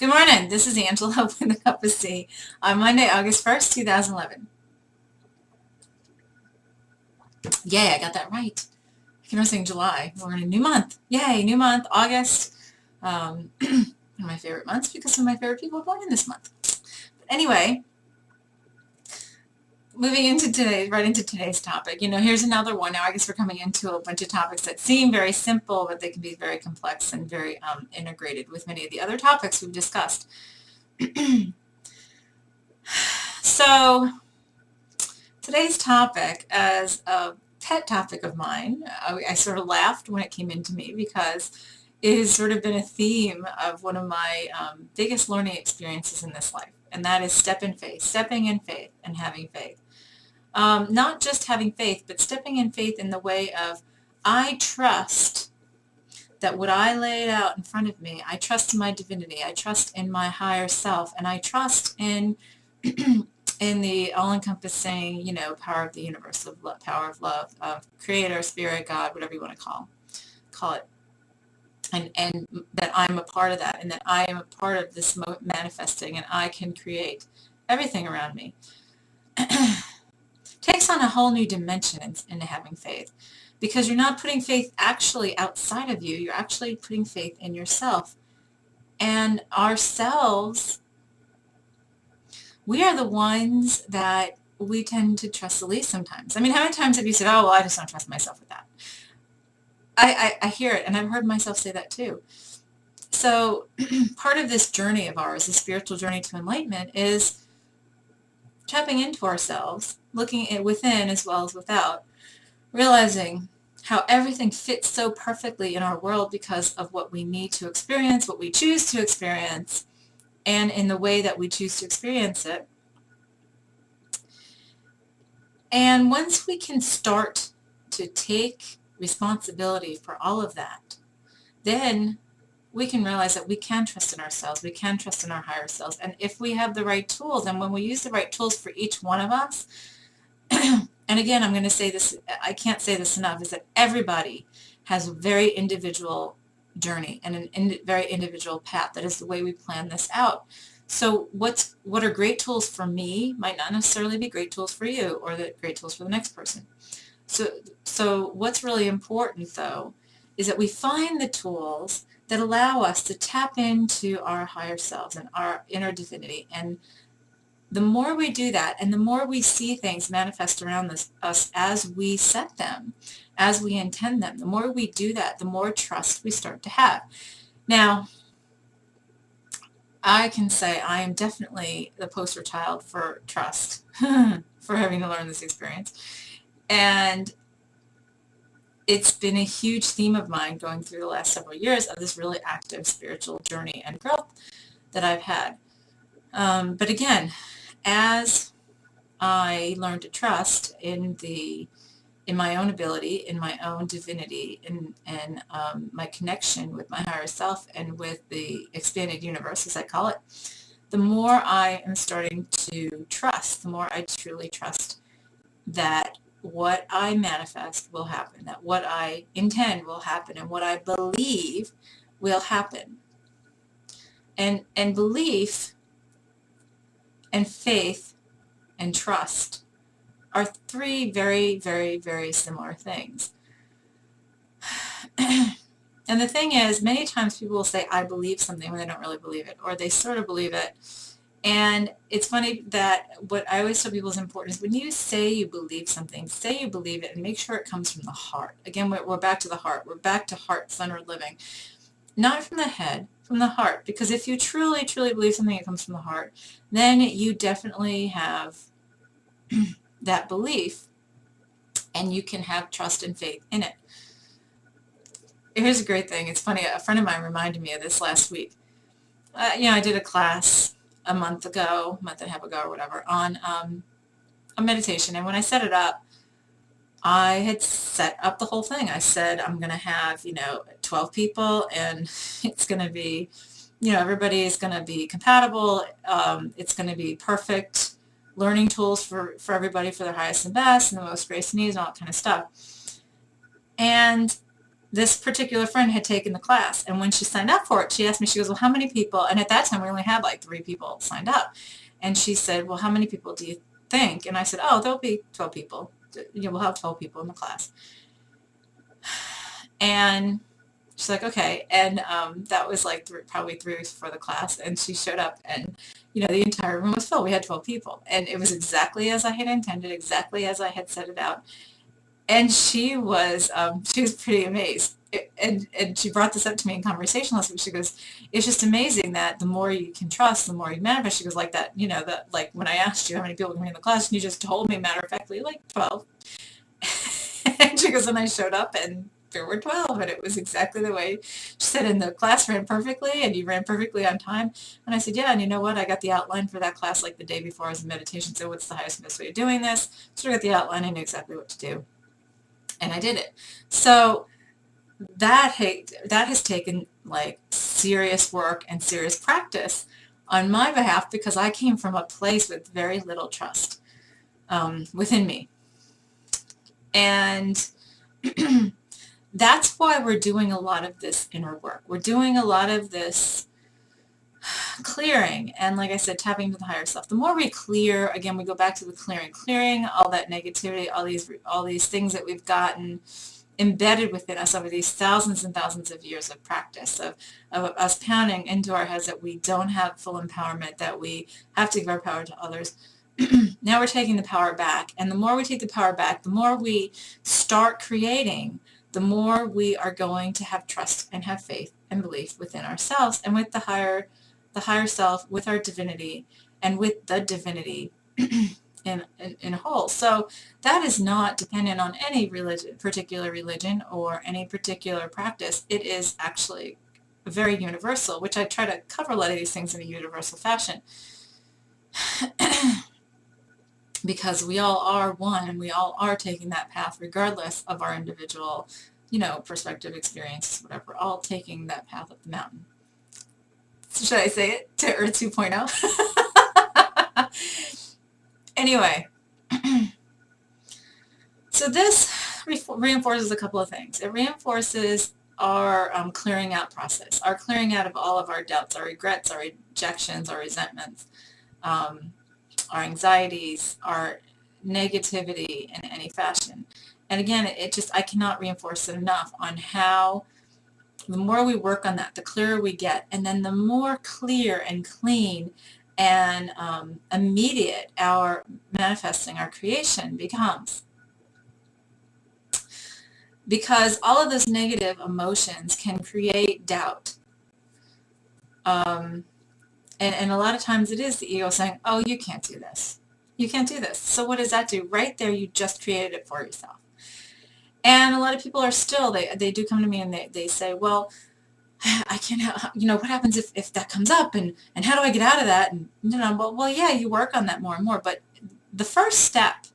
Good morning. This is Angela with the Cup of Tea on Monday, August 1st, 2011. Yay, I got that right. I keep on saying July. We're in a new month. Yay, new month, August. One of my favorite months because some of my favorite people are born in this month. But anyway, moving into today's topic. Here's another one. Now I guess we're coming into a bunch of topics that seem very simple, but they can be very complex and very integrated with many of the other topics we've discussed. So today's topic, as a pet topic of mine, I sort of laughed when it came into me because it has sort of been a theme of one of my biggest learning experiences in this life, and that is stepping in faith and having faith. Not just having faith, but stepping in faith in the way of, I trust that what I laid out in front of me, I trust in my divinity, I trust in my higher self, and I trust in in the all-encompassing, power of the universe, of power of love, of creator, spirit, God, whatever you want to call it. And that I'm a part of that, and that I am a part of this manifesting, and I can create everything around me. Takes on a whole new dimension into having faith, because you're not putting faith actually outside of you, you're actually putting faith in yourself. And ourselves, we are the ones that we tend to trust the least sometimes. I mean, how many times have you said, oh, well, I just don't trust myself with that? I hear it, and I've heard myself say that too. So part of this journey of ours, the spiritual journey to enlightenment, is tapping into ourselves, looking at within as well as without, realizing how everything fits so perfectly in our world because of what we need to experience, what we choose to experience, and in the way that we choose to experience it. And once we can start to take responsibility for all of that, then we can realize that we can trust in ourselves, we can trust in our higher selves. And if we have the right tools, and when we use the right tools for each one of us, and again, I'm going to say this, I can't say this enough, is that everybody has a very individual journey and a very individual path. That is the way we plan this out. So what are great tools for me might not necessarily be great tools for you, or great tools for the next person. So what's really important, though, is that we find the tools that allow us to tap into our higher selves and our inner divinity. And the more we do that, and the more we see things manifest around us as we set them, as we intend them, the more we do that, the more trust we start to have. Now, I can say I am definitely the poster child for trust, for having to learn this experience. And it's been a huge theme of mine going through the last several years of this really active spiritual journey and growth that I've had. But again, as I learned to trust in my own ability, in my own divinity, and my connection with my higher self and with the expanded universe, as I call it, the more I am starting to trust, the more I truly trust that what I manifest will happen, that what I intend will happen, and what I believe will happen. And belief and faith and trust are three very, very, very similar things. And the thing is, many times people will say, I believe something, when they don't really believe it, or they sort of believe it. And it's funny that what I always tell people is important is when you say you believe something, say you believe it, and make sure it comes from the heart. Again, we're back to the heart. We're back to heart-centered living. Not from the head, from the heart. Because if you truly, truly believe something that comes from the heart, then you definitely have that belief, and you can have trust and faith in it. Here's a great thing. It's funny. A friend of mine reminded me of this last week. I did a class a month and a half ago or whatever, on a meditation. And when I set it up, I had set up the whole thing. I said, I'm going to have, 12 people, and it's going to be, everybody is going to be compatible. It's going to be perfect learning tools for everybody, for their highest and best and the most grace and ease and all that kind of stuff. And this particular friend had taken the class, and when she signed up for it, she asked me, she goes, well, how many people, and at that time we only had like 3 people signed up, and she said, well, how many people do you think? And I said, oh, there'll be 12 people. We'll have 12 people in the class. And she's like, okay. And that was like probably 3 weeks before the class, and she showed up, and the entire room was full. We had 12 people, and it was exactly as I had intended, exactly as I had set it out. And she was pretty amazed. And she brought this up to me in conversation last week. She goes, it's just amazing that the more you can trust, the more you manifest. She goes, like that, like when I asked you how many people were in the class, and you just told me matter-of-factly, like 12. And she goes, and I showed up, and there were 12, and it was exactly the way she said. And the class ran perfectly, and you ran perfectly on time. And I said, yeah, and you know what? I got the outline for that class like the day before I was in meditation. So what's the highest and best way of doing this? So I got the outline. I knew exactly what to do. And I did it. So that has taken like serious work and serious practice on my behalf, because I came from a place with very little trust within me. And that's why we're doing a lot of this inner work. We're doing a lot of this clearing, and like I said, tapping into the higher self. The more we clear, again, we go back to the clearing all that negativity, all these things that we've gotten embedded within us over these thousands and thousands of years of practice, of us pounding into our heads that we don't have full empowerment, that we have to give our power to others. Now we're taking the power back, and the more we take the power back, the more we start creating, the more we are going to have trust and have faith and belief within ourselves and with the higher self, with our divinity, and with the divinity in whole. So that is not dependent on any particular religion or any particular practice. It is actually very universal, which I try to cover a lot of these things in a universal fashion. Because we all are one, and we all are taking that path regardless of our individual, perspective, experience, whatever. We're all taking that path up the mountain. So should I say it? To Earth 2.0? Anyway, so this reinforces a couple of things. It reinforces our clearing out process, our clearing out of all of our doubts, our regrets, our rejections, our resentments, our anxieties, our negativity in any fashion. And again, I cannot reinforce it enough on how the more we work on that, the clearer we get, and then the more clear and clean and immediate our manifesting, our creation becomes. Because all of those negative emotions can create doubt. And a lot of times it is the ego saying, oh, you can't do this. You can't do this. So what does that do? Right there, you just created it for yourself. And a lot of people are still, they do come to me and they say, well, I can't, what happens if that comes up, and how do I get out of that? And well, yeah, you work on that more and more. But the first step,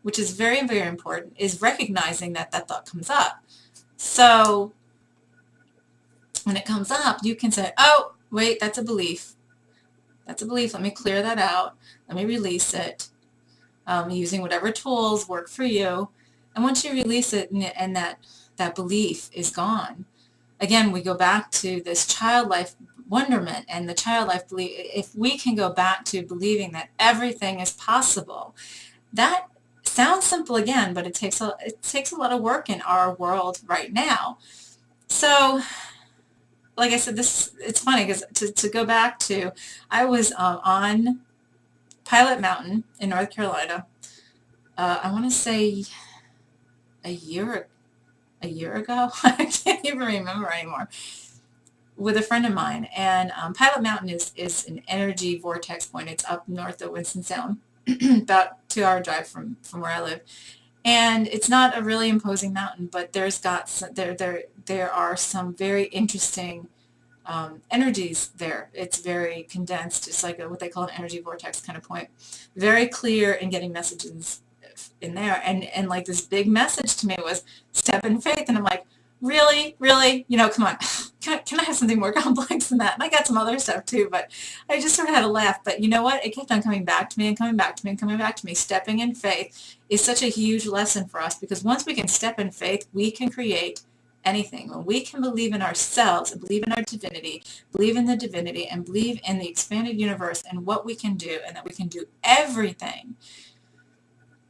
which is very, very important, is recognizing that thought comes up. So when it comes up, you can say, oh, wait, that's a belief. That's a belief. Let me clear that out. Let me release it using whatever tools work for you. And once you release it and that belief is gone, again, we go back to this childlike wonderment and the childlike belief. If we can go back to believing that everything is possible, that sounds simple again, but it takes a lot of work in our world right now. So, like I said, it's funny because to go back to, I was on Pilot Mountain in North Carolina. I want to say a year ago. I can't even remember anymore. With a friend of mine, and Pilot Mountain is an energy vortex point. It's up north of Winston-Salem, about 2-hour drive from where I live. And it's not a really imposing mountain, but there are some very interesting energies there. It's very condensed. It's like what they call an energy vortex kind of point. Very clear in getting messages in there. And like this big message to me was step in faith. And I'm like, really? Come on. Can I have something more complex than that? And I got some other stuff too, but I just sort of had to laugh. But you know what? It kept on coming back to me and coming back to me and coming back to me. Stepping in faith is such a huge lesson for us, because once we can step in faith, we can create anything. When we can believe in ourselves and believe in our divinity, believe in the divinity, and believe in the expanded universe and what we can do and that we can do everything,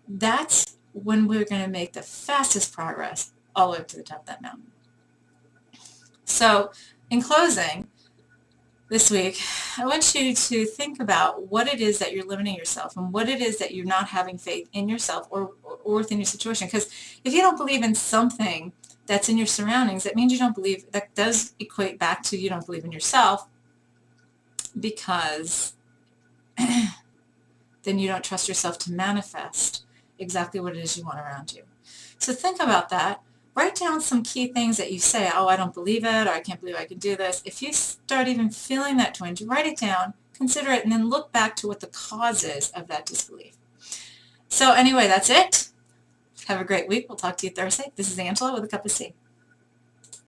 that's when we're going to make the fastest progress all the way up to the top of that mountain. So in closing, this week, I want you to think about what it is that you're limiting yourself and what it is that you're not having faith in yourself or within your situation. Because if you don't believe in something that's in your surroundings, that means you don't believe, that does equate back to you don't believe in yourself, because then you don't trust yourself to manifest exactly what it is you want around you. So think about that. Write down some key things that you say, oh, I don't believe it, or I can't believe I can do this. If you start even feeling that twinge, write it down, consider it, and then look back to what the cause is of that disbelief. So anyway, that's it. Have a great week. We'll talk to you Thursday. This is Angela with a Cup of Tea.